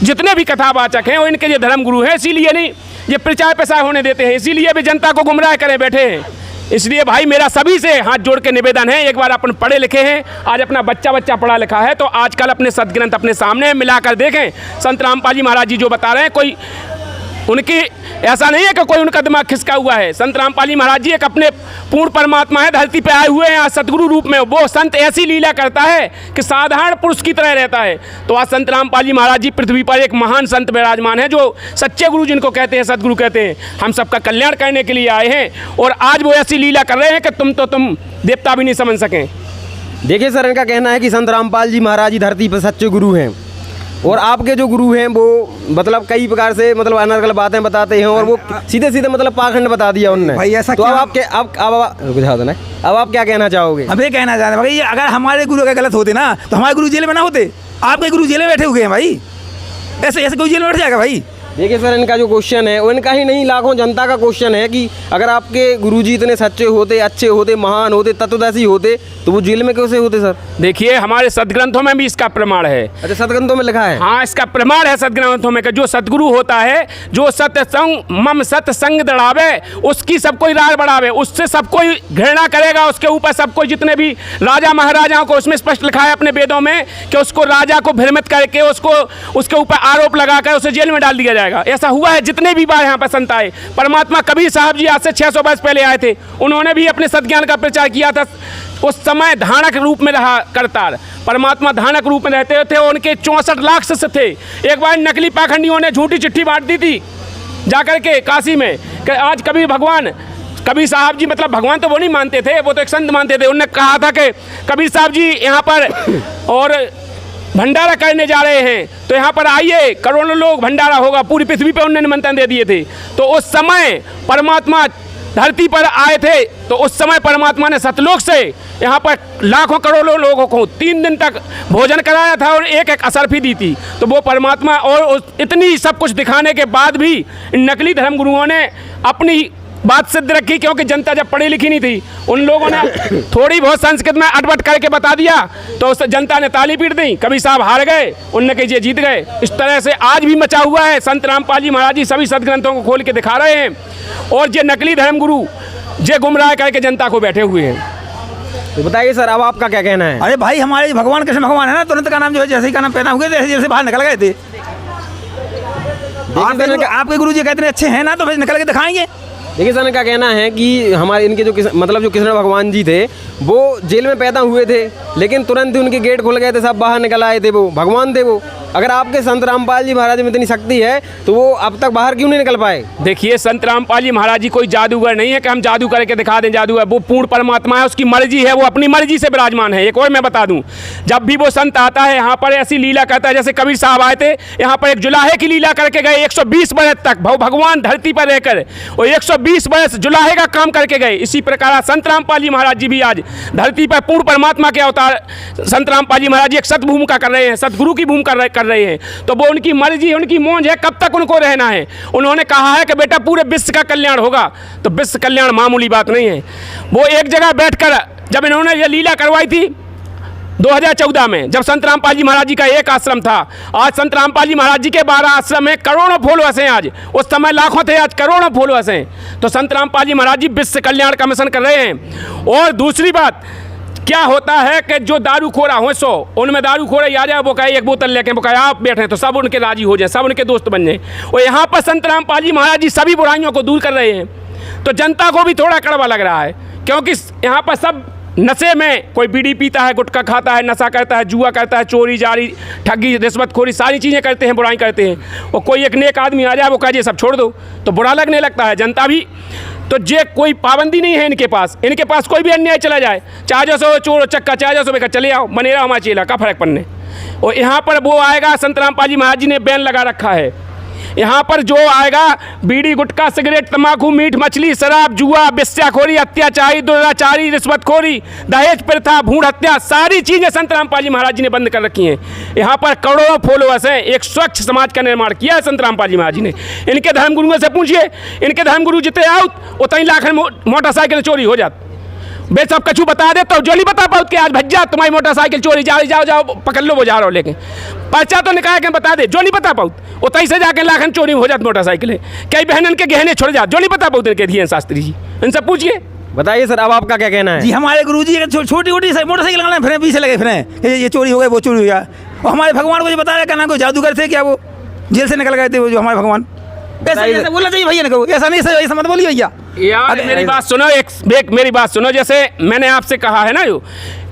जितने भी कथावाचक हैं वो इनके ये धर्मगुरु हैं, इसीलिए नहीं ये प्रचार प्रसार होने देते हैं, इसीलिए भी जनता को गुमराह करे बैठे हैं। इसलिए भाई मेरा सभी से हाथ जोड़ के निवेदन है, एक बार अपन पढ़े लिखे हैं, आज अपना बच्चा पढ़ा लिखा है तो आजकल अपने सदग्रंथ अपने सामने मिलाकर देखें। संत रामपाल जी महाराज जी जो बता रहे हैं, कोई उनकी ऐसा नहीं है कि कोई उनका दिमाग खिसका हुआ है। संत रामपाल जी महाराज जी एक अपने पूर्ण परमात्मा है, धरती पे आए हुए हैं आज सतगुरु रूप में। वो संत ऐसी लीला करता है कि साधारण पुरुष की तरह रहता है। तो आज संत रामपाल जी महाराज जी पृथ्वी पर एक महान संत विराजमान है, जो सच्चे गुरु जिनको कहते हैं, सदगुरु कहते हैं, हम सबका कल्याण करने के लिए आए हैं और आज वो ऐसी लीला कर रहे हैं कि तुम देवता भी नहीं समझ सकें। देखिए सर, इनका कहना है कि संत रामपाल जी महाराज जी धरती पर सच्चे गुरु हैं और आपके जो गुरु हैं वो मतलब कई प्रकार से मतलब अनर्गल बातें बताते हैं और वो सीधे सीधे मतलब पाखंड बता दिया उनने। भाई ऐसा तो अब आप क्या कहना चाहोगे? अब ये कहना चाहते हैं भाई, अगर हमारे गुरु अगर गलत होते ना तो हमारे गुरु जेल में ना होते, आपके गुरु जेल में बैठे हुए हैं भाई, ऐसे ऐसे कोई जेल में बैठ जाएगा भाई? देखिए सर, इनका जो क्वेश्चन है वो इनका ही नहीं लाखों जनता का क्वेश्चन है कि अगर आपके गुरुजी इतने सच्चे होते, अच्छे होते, महान होते, तत्वदर्शी होते तो वो जेल में कैसे होते सर? देखिए हमारे सदग्रंथों में भी इसका प्रमाण है। अच्छा, सदग्रंथों में लिखा है? हाँ, इसका प्रमाण है सदग्रंथों में कि जो सदगुरु होता है, जो सत्संग मम सत्संग दड़ावे उसकी सब कोई रार बढ़ावे, उससे सब कोई घृणा करेगा, उसके ऊपर सब कोई जितने भी राजा महाराजाओं को, उसमें स्पष्ट लिखा है अपने वेदों में कि उसको राजा को भ्रमित करके उसको उसके ऊपर आरोप लगाकर उसे जेल में डाल दिया जाएगा। ऐसा हुआ है जितने भी बार यहाँ पर संत आए। परमात्मा कबीर साहब जी आज से 600 वर्ष पहले आए थे, उन्होंने भी अपने सद्ज्ञान का प्रचार किया था। उस समय धानक रूप में रहा करतार, परमात्मा धानक रूप में रहते थे, उनके 64 लाख शिष्य थे। एक बार नकली पाखंडियों ने झूठी चिट्ठी बांट दी थी जाकर के काशी में कि आज कबीर भगवान, कबीर साहब जी मतलब भगवान तो वो नहीं मानते थे, वो तो एक संत मानते थे। उन्होंने कहा था कि कबीर साहब जी यहाँ पर और भंडारा करने जा रहे हैं तो यहाँ पर आइए, करोड़ों लोग भंडारा होगा, पूरी पृथ्वी पे उन्होंने निमंत्रण दे दिए थे। तो उस समय परमात्मा धरती पर आए थे, तो उस समय परमात्मा ने सतलोक से यहाँ पर लाखों करोड़ों लोगों को 3 दिन तक भोजन कराया था और एक एक असरफी दी थी। तो वो परमात्मा और इतनी सब कुछ दिखाने के बाद भी इन नकली धर्मगुरुओं ने अपनी बात सिद्ध रखी, क्योंकि जनता जब पढ़ी लिखी नहीं थी, उन लोगों ने थोड़ी बहुत संस्कृत में अटपट करके बता दिया तो उस जनता ने ताली पीट दी, कबीर साहब हार गए, उनने कही ये जीत गए। इस तरह से आज भी मचा हुआ है। संत रामपाल जी महाराज जी सभी सदग्रंथों को खोल के दिखा रहे हैं और ये नकली धर्मगुरु ये गुमराह करके जनता को बैठे हुए हैं। तो बताइए सर, अब आपका क्या कहना है? अरे भाई, हमारे भगवान कृष्ण भगवान है ना, तुरंत का नाम जो है जैसे ही का नाम पैदा हुए थे जैसे बाहर निकल गए थे। आपके गुरु जी कहते हैं अच्छे हैं ना, तो फिर निकल के दिखाएंगे। देखिए सर, इनका कहना है कि हमारे इनके जो मतलब जो कृष्ण भगवान जी थे वो जेल में पैदा हुए थे, लेकिन तुरंत ही उनके गेट खुल गए थे, सब बाहर निकल आए थे, वो भगवान थे। वो अगर आपके संत रामपाल जी महाराज में इतनी शक्ति है तो वो अब तक बाहर क्यों नहीं निकल पाए? देखिए संत रामपाल जी महाराज जी कोई जादूगर नहीं है कि हम जादू करके दिखा दें जादूगर, वो पूर्ण परमात्मा है, उसकी मर्जी है, वो अपनी मर्जी से विराजमान है। एक और मैं बता दूं, जब भी वो संत आता है यहाँ पर ऐसी लीला करता है, जैसे कबीर साहब आए थे यहाँ पर एक जुलाहे की लीला करके गए, 120 वर्ष तक भगवान धरती पर रहकर और 120 वर्ष जुलाहे का काम करके गए। इसी प्रकार संत रामपाल जी महाराज जी भी आज धरती पर पूर्ण परमात्मा के अवतार संत रामपाल जी महाराज जी एक सत भूमिका कर रहे हैं, सतगुरु की भूमिका कर रहे हैं। तो वो उनकी मर्जी, उनकी मौज है, कब तक उनको रहना है। उन्होंने कहा है कि बेटा पूरे विश्व का कल्याण होगा, तो विश्व कल्याण मामूली बात नहीं है। वो एक जगह बैठकर जब इन्होंने ये लीला करवाई थी 2014 में, जब संत रामपाल जी महाराज जी का एक आश्रम था, आज संत रामपाल जी महाराज जी के 12 आश्रम में करोड़ों फॉलोअर्स हैं। आज उस समय लाखों थे, आज करोड़ों फॉलोअर्स हैं। तो संत रामपाल जी महाराज जी विश्व कल्याण का मिशन कर रहे हैं। और दूसरी बात, क्या होता है कि जो दारूखोरा हो 100 उनमें दारूखोरा आ जाए, वो कहे एक बोतल लेके, वो कहे आप बैठे तो सब उनके राजी हो जाए, सब उनके दोस्त बन जाए। और यहाँ पर संत रामपाल जी महाराज जी सभी बुराइयों को दूर कर रहे हैं, तो जनता को भी थोड़ा कड़वा लग रहा है, क्योंकि यहाँ पर सब नशे में, कोई बीड़ी पीता है, गुटखा खाता है, नशा करता है, जुआ करता है, चोरी जारी ठगी रिश्वतखोरी सारी चीज़ें करते हैं, बुराई करते हैं। और कोई एक नेक आदमी आ जाए, वो कहे सब छोड़ दो, तो बुरा लगने लगता है जनता भी। तो जे कोई पाबंदी नहीं है इनके पास कोई भी अन्याय चला जाए, चाहे जो सो चोर चक्का, चाहे जो सो बेकर चले आओ, मनेरा हमारा चेला का फर्क पड़ने। और यहाँ पर वो आएगा, संत रामपाल जी महाराज जी ने बैन लगा रखा है, यहाँ पर जो आएगा बीड़ी गुटखा सिगरेट तंबाकू मीट मछली शराब जुआ वेश्याखोरी अत्याचारी दुराचारी रिश्वतखोरी दहेज प्रथा भ्रूण हत्या सारी चीज़ें संत रामपाल जी महाराज जी ने बंद कर रखी हैं। यहाँ पर करोड़ों फॉलोअर्स हैं, एक स्वच्छ समाज का निर्माण किया है संत रामपाल जी महाराज जी ने। इनके धर्मगुरुओं से पूछिए, इनके धर्मगुरु जितने आउट उतनी लाख मोटरसाइकिल चोरी हो जाती। बे सब कछु बता दे तो जो नहीं बता पाओ कि आज भज्जा तुम्हारी मोटरसाइकिल चोरी, जाओ जाओ जाओ पकड़ लो, वो जा रहा हो, लेकिन पर्चा तो निकाल के बता दे, जो नहीं बता पाओ उतई से जाके लाखन चोरी हो जाती मोटरसाइकिल। कई बहन के गहने छोड़ जा, जो नहीं बता पाओ इनके दिए शास्त्री जी, इनसे पूछिए। बताइए सर, अब आपका क्या कहना है? जी हमारे गुरुजी छोटी छोटी मोटरसाइकिल लगाना फिर पीछे लगे फिर ये चोरी हो गई, वो चोरी हो गया। और हमारे भगवान को जो बताया क्या ना, कोई जादूगर थे क्या, वो जेल से निकल गए थे वो जो हमारे भगवान। ऐसा बोलना चाहिए भैया ने, ऐसा नहीं सर, ऐसा मत बोलिए भैया। यार मेरी बात सुनो, एक मेरी बात सुनो। जैसे मैंने आपसे कहा है ना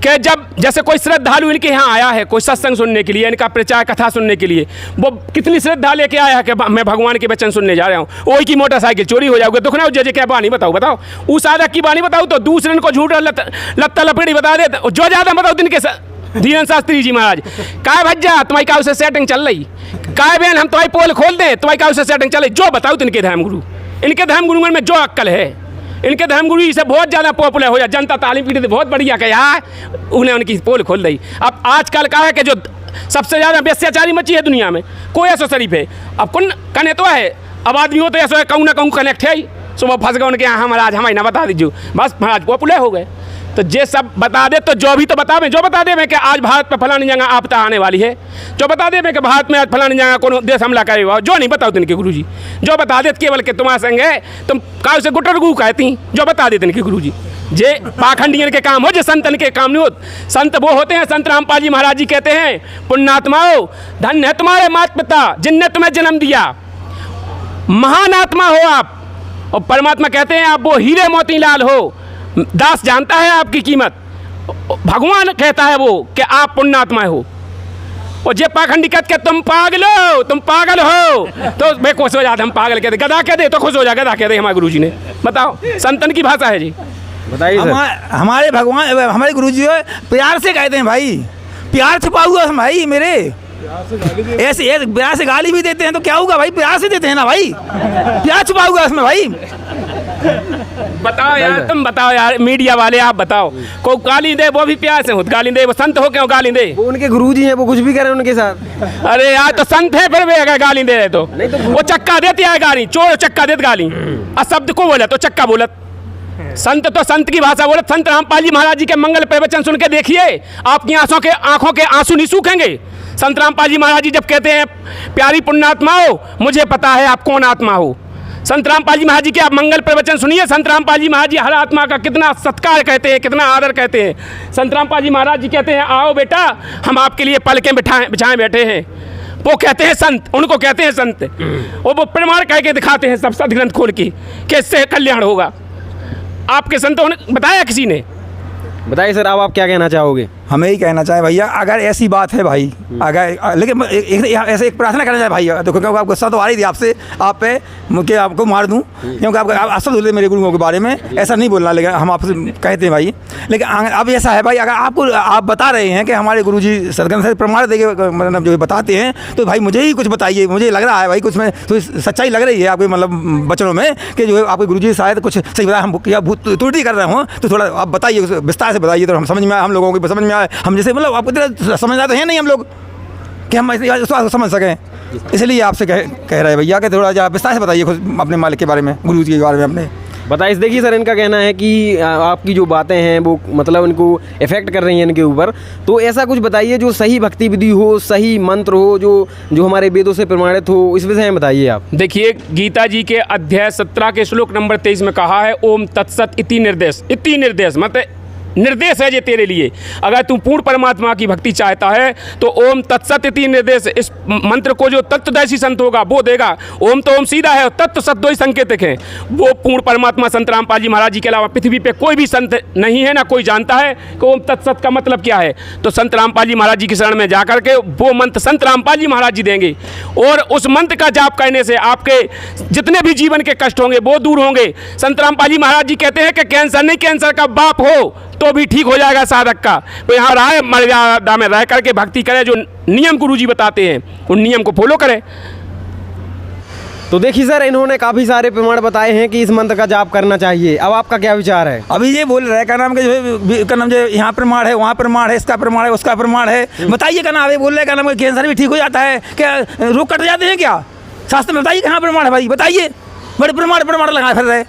कि जब जैसे कोई श्रद्धालु इनके यहाँ आया है कोई सत्संग सुनने के लिए, इनका प्रचार कथा सुनने के लिए, वो कितनी श्रद्धा लेके आया है कि मैं भगवान के वचन सुनने जा रहा हूँ, वही की मोटरसाइकिल चोरी हो जाओगे, दुख ना जजे क्या बानी बताओ उस आदत की बानी बताओ, तो दूसरे को झूठ लत्ता लपेड़ी बता दे, जो ज़्यादा बताओ दिन के धीरेन्द्र शास्त्री जी महाराज काय भज्जा तुम्हारी का उसे सेटिंग चल रही, काय बहन हम तुम्हारी पोल खोल दें, तुम्हारी का उसे सेटिंग चल रही, जो बताओ तो इनके धर्मगुरु में जो अक्ल है, इनके धर्मगुरु से बहुत ज़्यादा पॉपुलर हो जाए, जनता तालीम पीटी थी, बहुत बढ़िया कहा उन्हें, उनकी पोल खोल दी। अब आजकल का है कि जो सबसे ज़्यादा वेश्याचारी मची है दुनिया में, कोई ऐसा शरीफ है, अब कौन कने तो है, अब आदमी हो तो ऐसा कहूँ ना कहूँ कनेक्ट है, सुबह फंस गए उनके यहाँ, महाराज हमारे ना बता दीजिए, बस महाराज पॉपुलर हो गए। तो ये सब बता दे, तो जो भी तो बता दें, जो बता दें कि आज भारत पर फलानी जगह आपदा आने वाली है, जो बता दें कि भारत में आज फलानी जगह कौन देश हमला करेगा, जो नहीं बताओ इनके गुरुजी, जो बता देते केवल के तुम्हारे संग है तुम काल से गुटर गु कहती, जो बता देते इनके गुरुजी। जे पाखंडियन के काम हो, जो संतन के काम नहीं होते। संत वो होते हैं, संत रामपाल जी महाराज जी कहते हैं, पुण्यात्माओं धन्य है तुम्हारे माता पिता जिनने तुम्हें जन्म दिया, महान आत्मा हो आप। और परमात्मा कहते हैं आप वो हीरे मोती लाल हो, दास जानता है आपकी कीमत। भगवान कहता है वो कि आप पुण्यात्मा हो। और जे पाखंडी कहते तुम पागल हो तो मैं खुश हो जाता, हम पागल कहते, गधा कह दे तो खुश हो जा, गधा कह दे हमारे गुरुजी ने। बताओ, संतन की भाषा है जी। बताइए सर। हमारे भगवान हमारे गुरुजी प्यार से कहते हैं भाई, प्यार छुपा हुआ भाई मेरे, ऐसे प्यार से गाली भी देते हैं तो क्या होगा भाई, प्यार से देते हैं ना भाई, प्यार छुपा हुआ उसमें भाई। बताओ यार, तुम बताओ यार, मीडिया वाले आप बताओ, कोई गाली दे वो भी प्यार से हो, गाली दे वो संत हो क्यों गाली दे, वो उनके गुरुजी हैं, वो कुछ भी करें उनके साथ। अरे यार तो संत है फिर भी अगर गाली दे रहे तो वो चक्का देती है गाली, चोर चक्का देते गाली, शब्द को बोला तो चक्का बोलत। संत तो संत की भाषा बोलत। संत रामपाल जी महाराज जी के मंगल प्रवचन सुन के देखिए, आपकी आंखों के आंसू नहीं सूखेंगे। संत रामपाल जी महाराज जी जब कहते हैं प्यारी पुण्यात्माओं मुझे पता है आप कौन आत्मा हो, संत रामपाल जी महाराज जी के आप मंगल प्रवचन सुनिए। संत रामपाल जी महाराज जी हर आत्मा का कितना सत्कार कहते हैं, कितना आदर कहते हैं। संत रामपाल जी महाराज जी कहते हैं आओ बेटा हम आपके लिए पलकें बिछाएं बैठे हैं, वो कहते हैं संत, उनको कहते हैं संत। और वो प्रमाण कह के दिखाते हैं सब सदग्रंथ खोल के कि इससे कल्याण होगा। आपके संतों ने बताया किसी ने? बताइए सर, अब आप क्या कहना चाहोगे? हमें ही कहना चाहे भैया, अगर ऐसी बात है भाई, अगर लेकिन ऐसे एक प्रार्थना करना चाहे भैया, देखो क्योंकि आप गुस्सा तो आ रही थी आपसे, आप पे मुझे आपको मार दूं, क्योंकि आप असल बोलते मेरे गुरुओं के बारे में, ऐसा नहीं बोलना, लेकिन हम आपसे कहते हैं भाई। लेकिन अब ऐसा है भाई, अगर आप बता रहे हैं कि हमारे गुरुजी सदग्रंथ से प्रमाण देके मतलब जो बताते हैं, तो भाई मुझे ही कुछ बताइए। मुझे लग रहा है भाई कुछ में तो सच्चाई लग रही है आपके मतलब वचनों में कि जो आपके गुरुजी शायद कुछ सही बताया, हम या त्रुटि कर रहे हों, तो थोड़ा आप बताइए, विस्तार से बताइए, तो हम समझ में आए, हम लोगों को समझ में आए। हम जैसे मतलब आपको इतना समझदार तो है नहीं हम लोग कि हम इसको समझ सकें, इसलिए आपसे कह रहे हैं भैया कि थोड़ा विस्तार से बताइए खुद अपने मालिक के बारे में, गुरु जी के बारे में अपने बताइए। देखिए सर, इनका कहना है कि आपकी जो बातें हैं वो मतलब इनको इफेक्ट कर रही हैं इनके ऊपर, तो ऐसा कुछ बताइए जो सही भक्ति विधि हो, सही मंत्र हो, जो हमारे वेदों से प्रमाणित हो, इस विषय में बताइए आप। देखिए गीता जी के अध्याय 17 के श्लोक नंबर 23 में कहा है ओम तत्सत इति निर्देश मतलब निर्देश है ये तेरे लिए। अगर तू पूर्ण परमात्मा की भक्ति चाहता है तो ओम तत्सत इति निर्देश, इस मंत्र को जो तत्वदर्शी संत होगा वो देगा। ओम तो ओम सीधा है और तत्व सत दो ही संकेतक हैं। वो पूर्ण परमात्मा संत रामपाल जी महाराज जी के अलावा पृथ्वी पे कोई भी संत नहीं है, ना कोई जानता है कि ओम तत्सत का मतलब क्या है। तो संत रामपाल जी महाराज जी की शरण में जाकर के वो मंत्र संत रामपाल जी महाराज जी देंगे, और उस मंत्र का जाप करने से आपके जितने भी जीवन के कष्ट होंगे वो दूर होंगे। संत रामपाल जी महाराज जी कहते हैं कि कैंसर नहीं, कैंसर का बाप हो तो भी ठीक हो जाएगा साधक का। तो यहाँ राय मर्यादा में रह करके भक्ति करे, जो नियम गुरु जी बताते हैं उन नियम को फॉलो करें। तो देखिए सर, इन्होंने काफ़ी सारे प्रमाण बताए हैं कि इस मंत्र का जाप करना चाहिए। अब आपका क्या विचार है? अभी ये बोल रहे हैं क्या नाम के जो क्या नाम जो यहाँ प्रमाण है, वहाँ प्रमाण है, इसका प्रमाण है, उसका प्रमाण है, बताइए क्या नाम है। बोल रहे हैं क्या नाम कैंसर भी ठीक हो जाता है, क्या रोग कट जाते हैं क्या? शास्त्र में बताइए कहाँ प्रमाण है भाई, बताइए। बड़े प्रमाण लगा फिर रहे।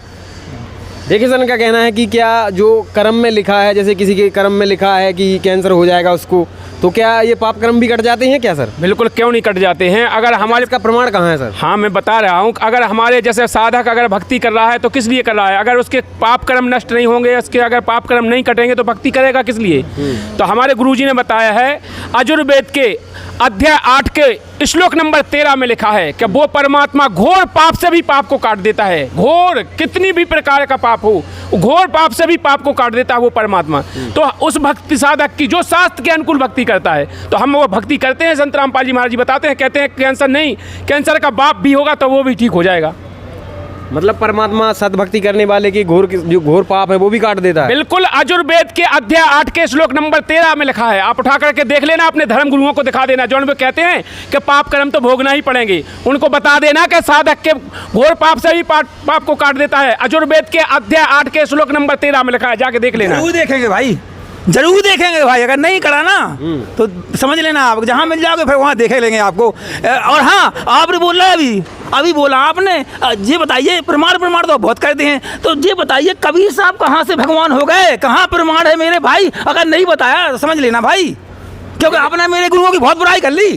देखिए सर, इनका कहना है कि क्या जो कर्म में लिखा है, जैसे किसी के कर्म में लिखा है कि कैंसर हो जाएगा उसको, तो क्या ये पाप कर्म भी कट जाते हैं क्या सर? बिल्कुल, क्यों नहीं कट जाते हैं। अगर हमारे इसका प्रमाण कहाँ है सर? हाँ, मैं बता रहा हूँ, अगर हमारे जैसे साधक अगर भक्ति कर रहा है तो किस लिए कर रहा है? अगर उसके पाप कर्म नष्ट नहीं होंगे, उसके अगर पाप कर्म नहीं कटेंगे तो भक्ति करेगा किस लिए? तो हमारे गुरुजी ने बताया है, यजुर्वेद के अध्याय 8 के श्लोक नंबर 13 में लिखा है कि वो परमात्मा घोर पाप से भी पाप को काट देता है। घोर कितनी भी प्रकार का पाप हो, घोर पाप से भी पाप को काट देता है वो परमात्मा। तो उस भक्ति साधक की जो शास्त्र के अनुकूल भक्ति करता है, तो हम वो भक्ति करते हैं। संत रामपाल जी महाराज जी बताते हैं, कहते हैं कैंसर नहीं, कैंसर का बाप भी होगा तो वो भी ठीक हो जाएगा। मतलब परमात्मा सद्भक्ति करने वाले की जो घोर पाप है वो भी काट देता है। बिल्कुल, यजुर्वेद के अध्याय 8 के श्लोक नंबर 13 में लिखा है। आप उठा करके देख लेना, अपने धर्म गुरुओं को दिखा देना, जो वो कहते हैं कि पाप कर्म तो भोगना ही पड़ेंगे, उनको बता देना कि साधक के घोर पाप से भी पाप को काट देता है। यजुर्वेद के अध्याय 8 के श्लोक नंबर 13 में लिखा है, जाके देख लेना। जरूर देखेंगे भाई, जरूर देखेंगे भाई। अगर नहीं करा ना तो समझ लेना, आप जहाँ मिल जाओगे फिर वहाँ देखे लेंगे आपको। और हाँ, आपने बोला है अभी बोला आपने, ये बताइए प्रमाण तो बहुत करते हैं, तो ये बताइए कबीर साहब कहाँ से भगवान हो गए? कहाँ प्रमाण है मेरे भाई? अगर नहीं बताया तो समझ लेना भाई, क्योंकि आपने मेरे गुरुओं की बहुत बुराई कर ली।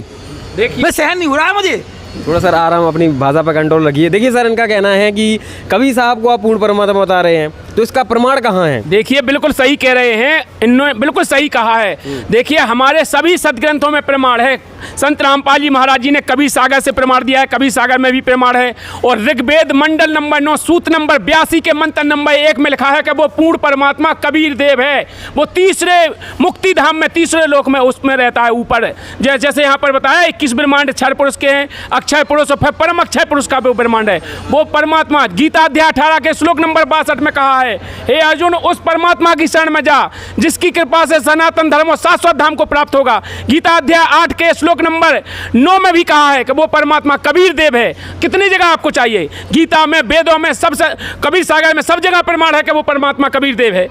देखिए, मैं सहन नहीं हो रहा है मुझे। थोड़ा सर आराम, अपनी भाषा पर कंट्रोल रखिए। देखिए सर, इनका कहना है कि कबीर साहब को आप पूर्ण परमात्मा बता रहे हैं, तो इसका प्रमाण कहाँ है? देखिए, बिल्कुल सही कह रहे हैं, इन्होंने बिल्कुल सही कहा है। देखिए, हमारे सभी सदग्रंथों में प्रमाण है। संत रामपाल जी महाराज जी ने कबीर सागर से प्रमाण दिया है, कबीर सागर में भी प्रमाण है। और ऋग्वेद मंडल नंबर 9 सूत्र नंबर 82 के मंत्र नंबर 1 में लिखा है कि वो पूर्ण परमात्मा कबीर देव है। वो तीसरे मुक्ति धाम में, तीसरे लोक में उसमें रहता है ऊपर। जैसे यहाँ पर बताया 21 ब्रह्मांड क्षर पुरुष के हैं, अक्षय पुरुष और परम अक्षय पुरुष का भी ब्रह्मांड है। वो परमात्मा गीता अध्याय 18 के श्लोक नंबर 62 में कहा है, हे अर्जुन, उस परमात्मा की शरण में जा जिसकी कृपा से सनातन धर्म और शाश्वत धाम को प्राप्त होगा। गीता अध्याय 8 के श्लोक नंबर 9 में भी कहा है कि वो परमात्मा कबीर देव है। कितनी जगह आपको चाहिए? गीता में, वेदों में, सबसे कबीर सागर में सब जगह प्रमाण है कि वो परमात्मा कबीर देव है।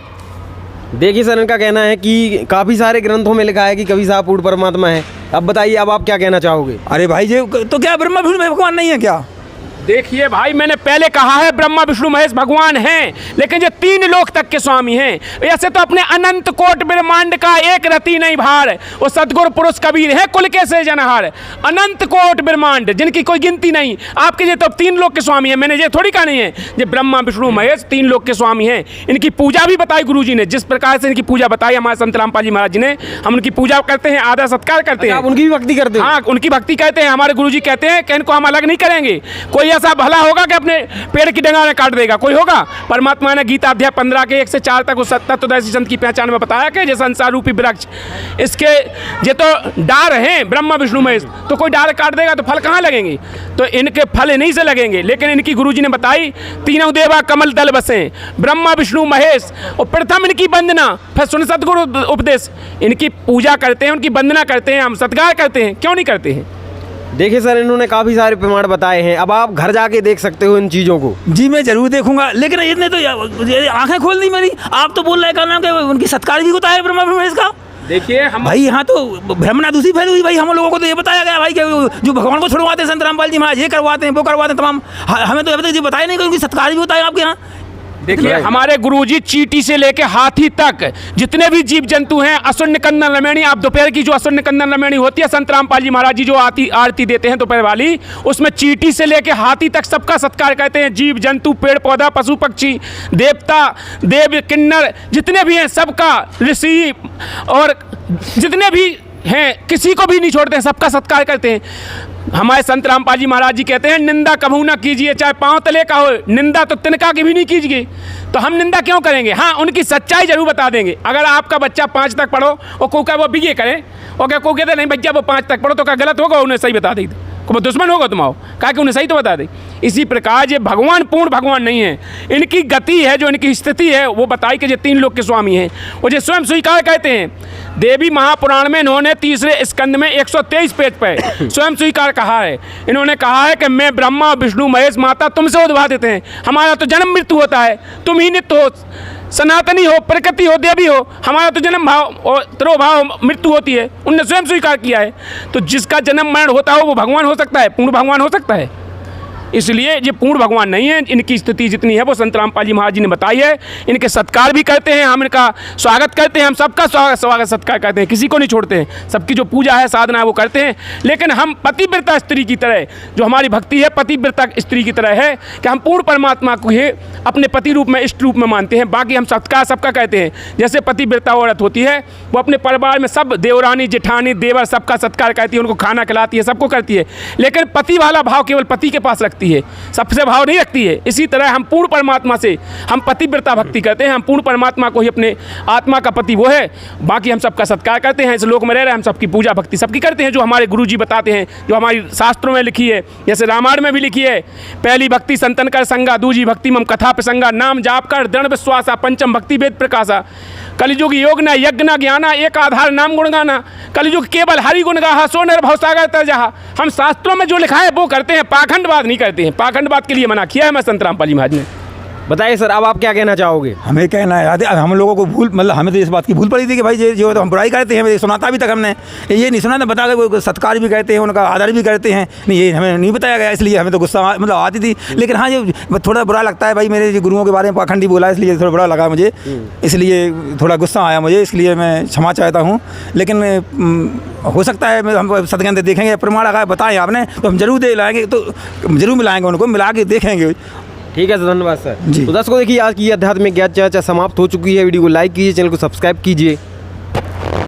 देखिए सर, इनका कहना है कि काफ़ी सारे ग्रंथों में लिखा है कि कबीर साहब पूर्ण परमात्मा है। अब बताइए, अब आप क्या कहना चाहोगे? अरे भाई, ये तो क्या ब्रह्मा विष्णु भगवान नहीं है क्या? देखिए भाई, मैंने पहले कहा है ब्रह्मा विष्णु महेश भगवान हैं, लेकिन ये 3 लोक तक के स्वामी हैं। ऐसे तो अपने अनंत कोट ब्रह्मांड का एक रति नहीं भार, वो सदगुरु पुरुष कबीर है कुल के से जनहार। अनंत कोट ब्रह्मांड जिनकी कोई गिनती नहीं, आपके ये तो 3 लोक के स्वामी हैं। मैंने ये थोड़ी कहा नहीं है, ये ब्रह्मा विष्णु महेश 3 लोक के स्वामी हैं। इनकी पूजा भी बताई गुरु जी ने, जिस प्रकार से इनकी पूजा बताई हमारे संत रामपाल जी महाराज जी ने। हम उनकी पूजा करते हैं, आदर सत्कार करते हैं। आप उनकी भी भक्ति करते हैं? हाँ, उनकी भक्ति करते हैं। हमारे गुरु जी कहते हैं कि इनको हम अलग नहीं करेंगे। कोई ऐसा भला होगा कि अपने पेड़ की डंगा में काट देगा? कोई होगा? परमात्मा ने गीता अध्याय 15 के 1 से 4 तक उस तत्वदर्शी संत की पहचान में बताया कि जैसे संसार रूपी वृक्ष, इसके ये तो डार हैं ब्रह्मा विष्णु महेश, तो कोई डार काट देगा तो फल कहाँ लगेंगे? तो इनके फल इन्हीं से लगेंगे। लेकिन इनकी गुरुजी ने बताई, तीनों देवा कमल दल बसे, ब्रह्मा विष्णु महेश, और प्रथम इनकी वंदना, फिर सुन सतगुरु उपदेश। इनकी पूजा करते हैं, उनकी वंदना करते हैं, हम सत्कार करते हैं। क्यों नहीं करते हैं? देखिए सर, इन्होंने काफ़ी सारे प्रमाण बताए हैं। अब आप घर जाके देख सकते हो इन चीज़ों को। जी मैं जरूर देखूंगा, लेकिन इतने तो आंखें खोल दी मेरी। आप तो बोल रहे हैं कि उनकी सत्कार भी होता है ब्रह्मा विष्णु महेश का। देखिए हम भाई, यहाँ तो भ्रमणा दूसरी फैली हुई भाई। हम लोगों को तो ये बताया गया भाई कि जो भगवान को छुड़वाते हैं संत रामपाल जी महाराज, ये करवाते हैं, वो करवाते हैं तमाम। हमें तो अभी तक ये बताया नहीं कि उनकी सत्कार भी होता है आपके यहाँ। देखिए हमारे गुरुजी चींटी से लेके हाथी तक जितने भी जीव जंतु हैं, असुर निकंदन रमैनी, आप दोपहर की जो असुर निकंदन रमैनी होती है, संत रामपाल जी महाराज जी जो आरती देते हैं दोपहर वाली, उसमें चींटी से लेके हाथी तक सबका सत्कार कहते हैं। जीव जंतु, पेड़ पौधा, पशु पक्षी, देवता, देव किन्नर जितने भी हैं सबका, ऋषि और जितने भी हैं किसी को भी नहीं छोड़ते हैं, सबका सत्कार करते हैं। हमारे संत रामपाल जी महाराज जी कहते हैं निंदा कभू ना कीजिए, चाहे पांव तले का हो, निंदा तो तिनका की भी नहीं कीजिए। तो हम निंदा क्यों करेंगे? हाँ, उनकी सच्चाई जरूर बता देंगे। अगर आपका बच्चा 5 तक पढ़ो और को क्या वो बीए करे, और क्या को कहते नहीं भैया वो 5 तक पढ़ो, तो क्या गलत होगा? उन्हें सही बता दी को दुश्मन होगा तुम्हारा, कहा कि उन्हें सही तो बता दे। इसी प्रकार ये भगवान पूर्ण भगवान नहीं है, इनकी गति है, जो इनकी स्थिति है वो बताई कि ये 3 लोक के स्वामी हैं। और ये स्वयं स्वीकार कहते हैं, देवी महापुराण में इन्होंने 3रे स्कंद में 123 पेज पर स्वयं स्वीकार कहा है। इन्होंने कहा है कि मैं ब्रह्मा विष्णु महेश माता तुमसे उद्भावित हैं, हमारा तो जन्म मृत्यु होता है, तुम ही नित्य हो, सनातनी हो, प्रकृति हो, देवी हो, हमारा तो जन्म भाव और तिरोभाव मृत्यु होती है। उनने स्वयं स्वीकार किया है। तो जिसका जन्म मरण होता हो वो भगवान हो सकता है, पूर्ण भगवान हो सकता है? इसलिए ये पूर्ण भगवान नहीं है। इनकी स्थिति जितनी है वो संत रामपाल जी महाराज जी ने बताई है। इनके सत्कार भी करते हैं, हम इनका स्वागत करते हैं, हम सबका स्वागत सत्कार करते हैं, किसी को नहीं छोड़ते हैं। सबकी जो पूजा है, साधना है वो करते हैं। लेकिन हम पतिव्रता स्त्री की तरह, जो हमारी भक्ति है पतिव्रता स्त्री की तरह है कि हम पूर्ण परमात्मा को ही अपने पति रूप में, इष्ट रूप में मानते हैं। बाकी हम सत्कार सबका कहते हैं। जैसे पतिव्रता औरत होती है वो अपने परिवार में सब देवरानी जेठानी देवर सबका सत्कार करती है, उनको खाना खिलाती है, सबको करती है। लेकिन पति वाला भाव केवल पति के पास रखती है, सबसे भाव नहीं रखती है। इसी तरह हम पूर्ण परमात्मा से हम पतिव्रता भक्ति करते हैं। हम पूर्ण परमात्मा को ही अपने आत्मा का पति वो है, बाकी हम सबका सत्कार करते हैं। इस लोक में रह रहे हम सबकी पूजा भक्ति सबकी करते हैं, जो हमारे गुरु जी बताते हैं, जो हमारी शास्त्रों में लिखी है। जैसे रामायण में भी लिखी है, पहली भक्ति संतन कर संगा, दूजी भक्ति मम कथा प्रसंगा, नाम जाप कर दृढ़ विश्वासा, पंचम भक्ति वेद प्रकाशा, कलिजुग योग न यज्ञ न ज्ञाना, एक आधार नाम गुण गाना, कलिजुग केवल हरि गुण गाहा, सो नर भवसागर तर जहा। हम शास्त्रों में जो लिखा है वो करते हैं, पाखंडवाद नहीं करते हैं। पाखंडवाद के लिए मना किया है मैं संत रामपाल जी महाराज ने। बताइए सर, अब आप क्या कहना चाहोगे? हमें कहना है याद है, हम लोगों को भूल, मतलब हमें तो इस बात की भूल पड़ी थी कि भाई ये जो तो हम बुराई करते हैं, सुनाता अभी तक हमने ये नहीं सुना था, बता के वो सत्कार भी करते हैं, उनका आदर भी करते हैं, नहीं ये हमें नहीं बताया गया, इसलिए हमें तो गुस्सा मतलब आती थी। लेकिन हाँ, ये थोड़ा बुरा लगता है भाई, मेरे गुरुओं के बारे में पाखंडी बोला, इसलिए थोड़ा बुरा लगा मुझे, इसलिए थोड़ा गुस्सा आया मुझे, इसलिए मैं क्षमा चाहता हूँ। लेकिन हो सकता है हम सदगंध देखेंगे, प्रमाण लगा बताएं आपने तो हम जरूर दे लाएंगे, तो जरूर मिलाएंगे, उनको मिला के देखेंगे। ठीक है सर, धन्यवाद सर जी। तो दर्शकों देखिए, आज की आध्यात्मिक ज्ञान चर्चा समाप्त हो चुकी है। वीडियो को लाइक कीजिए, चैनल को सब्सक्राइब कीजिए।